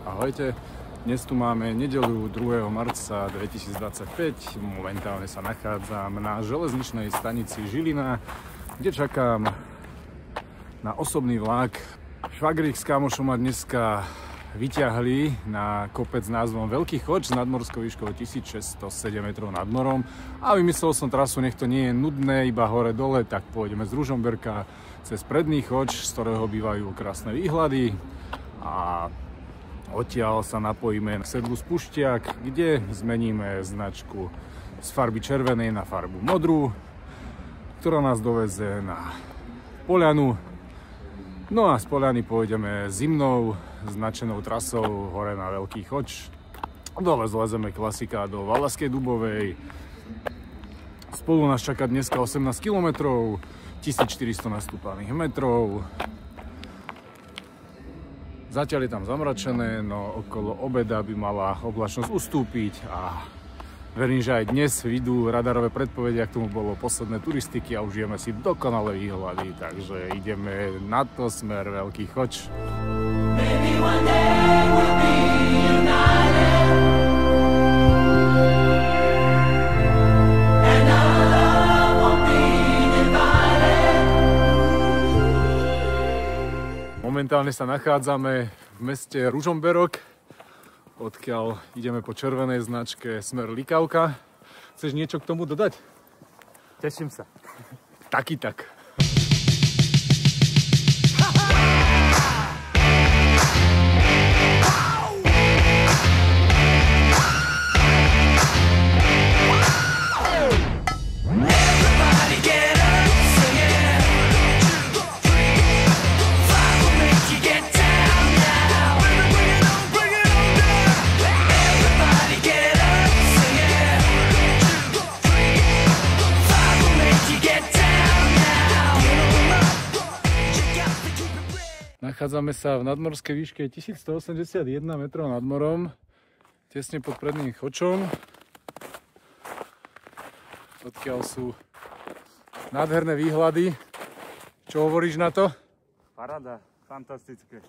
Ahojte, dnes tu máme nedeľu 2. marca 2025. Momentálne sa nachádzam na železničnej stanici Žilina, kde čakám na osobný vlak. Švagrík s kamošom ma dneska vyťahli na kopec s názvom Veľký Choč s nadmorskou výškou 1607 metrov nad morom a vymyslel som trasu, nech to nie je nudné, iba hore-dole, tak pôjdeme z Ružomberka cez Predný Choč, z ktorého bývajú krásne výhľady, a odtiaľ sa napojíme na sedlu Spúšťak, kde zmeníme značku z farby červenej na farbu modrú, ktorá nás doveze na poľanu. No a z poľany pôjdeme zimnou značenou trasou hore na Veľký Choč. Dole zlezeme klasika do Valašskej Dubovej. Spolu nás čaká dneska 18 km, 1400 nastúpaných metrov. Zatiaľ je tam zamračené, no okolo obeda by mala oblačnosť ustúpiť a verím, že aj dnes vidú radarové predpovede, ak tomu bolo posledné turistiky a užijeme si dokonalé výhľady, takže ideme na to, smer Veľký Choč. Maybe one day we'll be united. Momentálne sa nachádzame v meste Ružomberok, odkiaľ ideme po červenej značke smer Likavka. Chceš niečo k tomu dodať? Teším sa. Taky tak. Nachádzame sa v nadmorskej výške 1181 metrov nad morom, tesne pod Predným Chočom, odkiaľ sú nádherné výhľady. Čo hovoríš na to? Paráda, fantastické.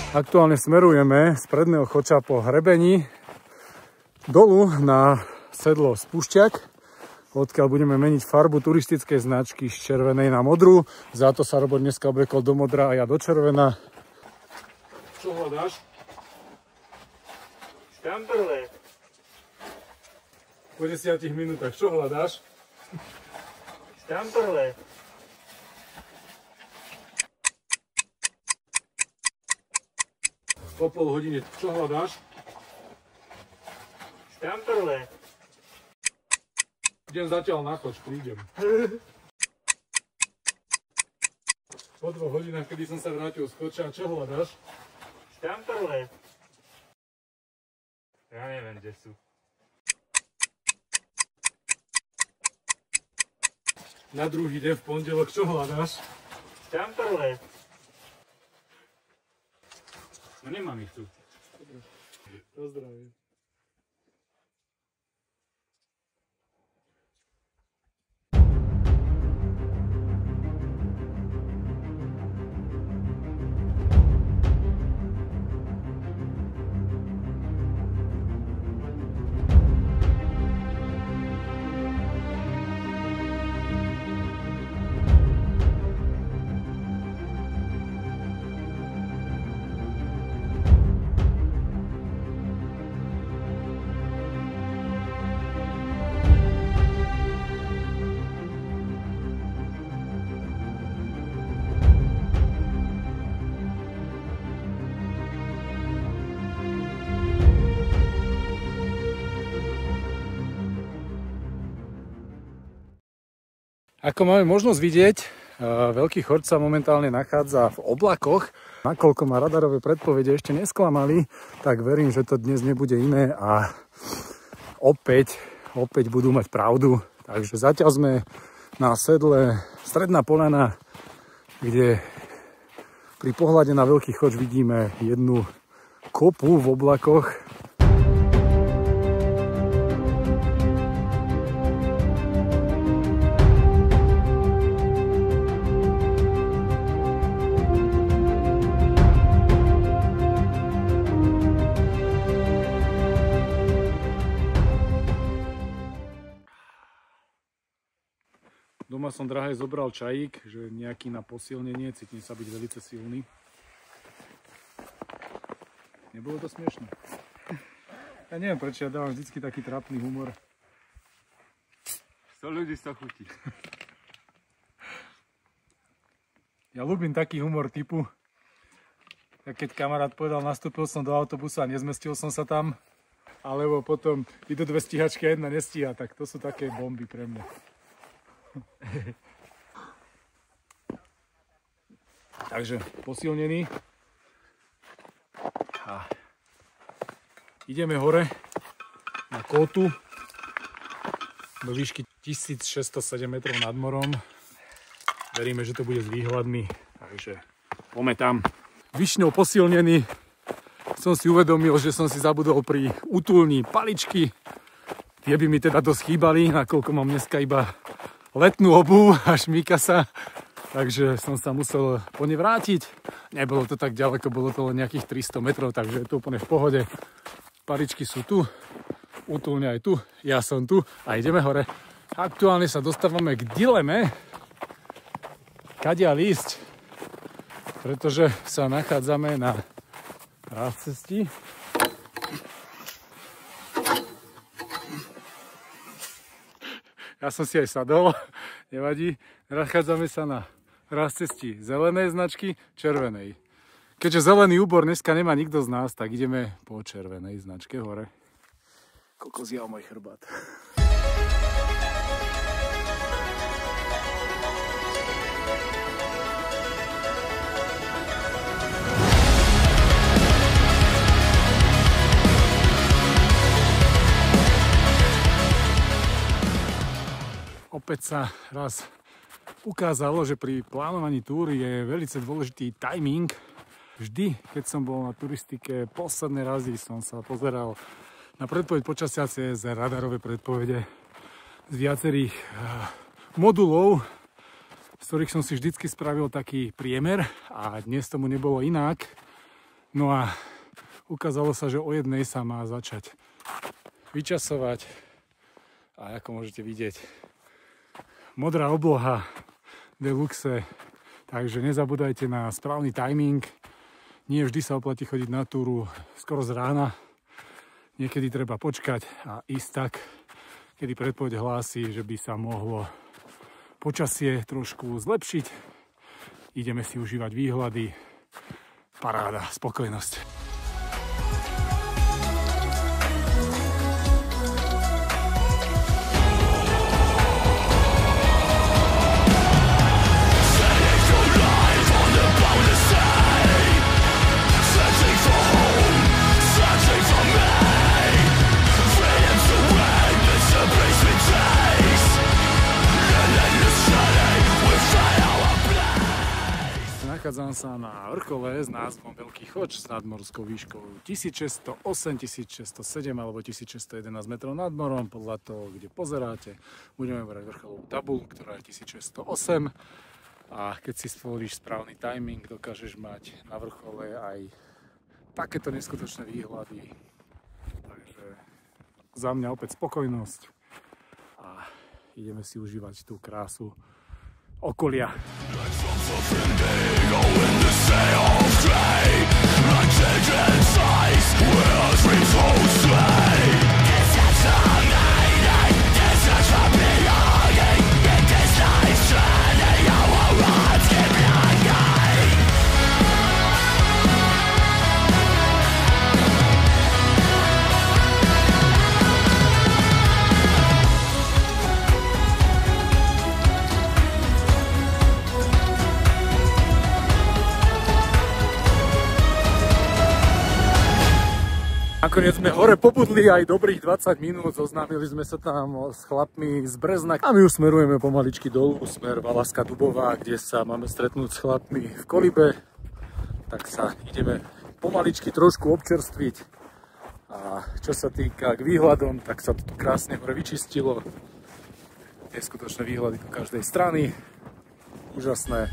Aktuálne smerujeme z Predného Choča po hrebení dolu na sedlo Spúšťak, odkiaľ budeme meniť farbu turistickej značky z červenej na modrú. Za to sa Robo dneska obliekol do modra a ja do červena. Čo hľadáš? Štamperle. Po 10 minútach. Čo hľadáš? Štamperle. Po pol hodine. Čo hľadáš? Štamperle. Idem zatiaľ na Choč, prídem. Po 2 hodinách, kedy som sa vrátil z Choča, čo hľadáš? Štamperle. Ja neviem, kde sú. Na druhý deň v pondelok, čo hľadáš? Štamperle. No nemám ich tu. Pozdravím. Ako máme možnosť vidieť, Veľký Choč sa momentálne nachádza v oblakoch Nakoľko ma radarové predpovede ešte nesklamali, tak verím, že to dnes nebude iné a opäť budú mať pravdu. Takže zatiaľ sme na sedle Stredná poľana, kde pri pohľade na Veľký Choč vidíme jednu kopu v oblakoch. Doma som drahé zobral čajík, že nejaký na posilnenie, cítim sa byť veľmi silný. Nebolo to smiešné? Ja neviem, prečo ja dávam vždycky taký trápny humor. 100 ľudí 100 chutí. Ja ľúbim taký humor typu, keď kamarát povedal, nastúpil som do autobusu a nezmestil som sa tam, alebo potom idú dve stíhačky a jedna nestíha, tak to sú také bomby pre mňa. Takže posilnený. A ideme hore na kótu do výšky 1607 metrov nad morom. Veríme, že to bude s výhľadmi, takže poďme tam. Vyšňou posilnený som si uvedomil, že som si zabudol pri útulni paličky. Tie by mi teda dosť chýbali, nakoľko mám dneska iba letnú obuv a šmíka sa, takže som sa musel po ne vrátiť. Nebolo to tak ďaleko, bolo to len nejakých 300 metrov, takže je to úplne v pohode. Paričky sú tu, útulňa je tu, ja som tu a ideme hore. Aktuálne sa dostávame k dileme, kadiaľ ísť, pretože sa nachádzame na rázcesti. Ja som si aj sadol, nevadí. Nachádzame sa na rázcesti zelenej značky, červenej. Keďže zelený úbor dneska nemá nikto z nás, tak ideme po červenej značke hore. Kokos, ja môj chrbát. Opäť sa raz ukázalo, že pri plánovaní túry je veľmi dôležitý timing. Vždy, keď som bol na turistike, posledné razy som sa pozeral na predpoveď počasia cez radarové predpovede z viacerých modulov, z ktorých som si vždycky spravil taký priemer a dnes tomu nebolo inak. No a ukázalo sa, že o jednej sa má začať vyčasovať a ako môžete vidieť, modrá obloha deluxe, takže nezabúdajte na správny timing. Nie vždy sa oplatí chodiť na túru skoro z rána. Niekedy treba počkať a ísť tak, kedy predpoveď hlási, že by sa mohlo počasie trošku zlepšiť. Ideme si užívať výhľady. Paráda, spokojnosť. Nachádzam sa na vrchole s názvom Veľký Choč s nadmorskou výškou 1608, 1607 alebo 1611 metrov nad morom, podľa toho, kde pozeráte. Budeme brať vrcholovú tabuľu, ktorá je 1608 a keď si stvoríš správny timing, dokážeš mať na vrchole aj takéto neskutočné výhľady. Takže za mňa opäť spokojnosť a ideme si užívať tú krásu okolia. Nakoniec sme hore pobudli aj dobrých 20 minút, zoznámili sme sa tam s chlapmi z Brezna a my už smerujeme pomaličky dolu, smer Valašská Dubová, kde sa máme stretnúť s chlapmi v Kolibe. Tak sa ideme pomaličky trošku občerstviť a čo sa týka k výhľadom, tak sa to tu krásne hore vyčistilo. Neskutočné výhľady po každej strany, úžasné.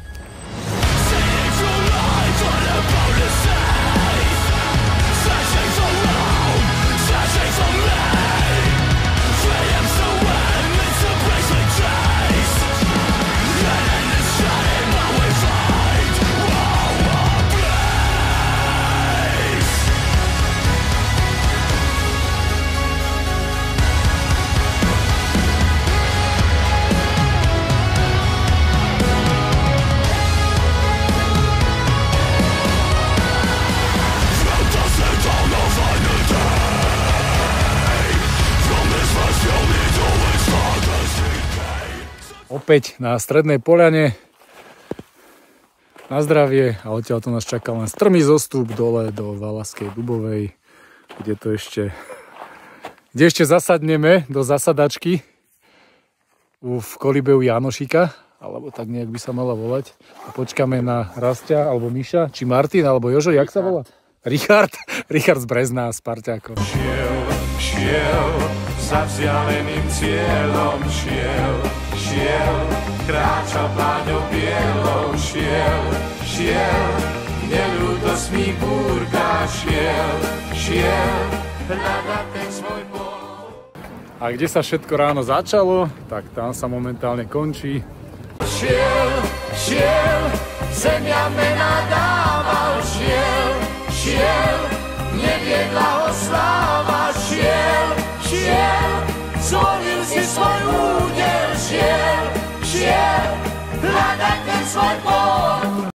Opäť na Strednej Poľane, na zdravie, a odtiaľ to nás čaká len strmý zostup dole do Valašskej Dubovej, kde ešte zasadneme do zasadačky v Kolibe u Janošika, alebo tak nejak by sa mala volať, a počkáme na Rastia, alebo Miša, či Martin, alebo Jožo, jak sa volá? Richard z Brezna, Sparťákov. Šiel za vzdialeným cieľom, šiel, kráča pláňou bielou, šiel, neľútostný búrka, šiel, hľadať ten svoj bol. A kde sa všetko ráno začalo, tak tam sa momentálne končí. Šiel, zemia mena dával, šiel, neviedla ho sláva, šiel, zvolil si svoj údel, šiel, hľadať ten svoj bol.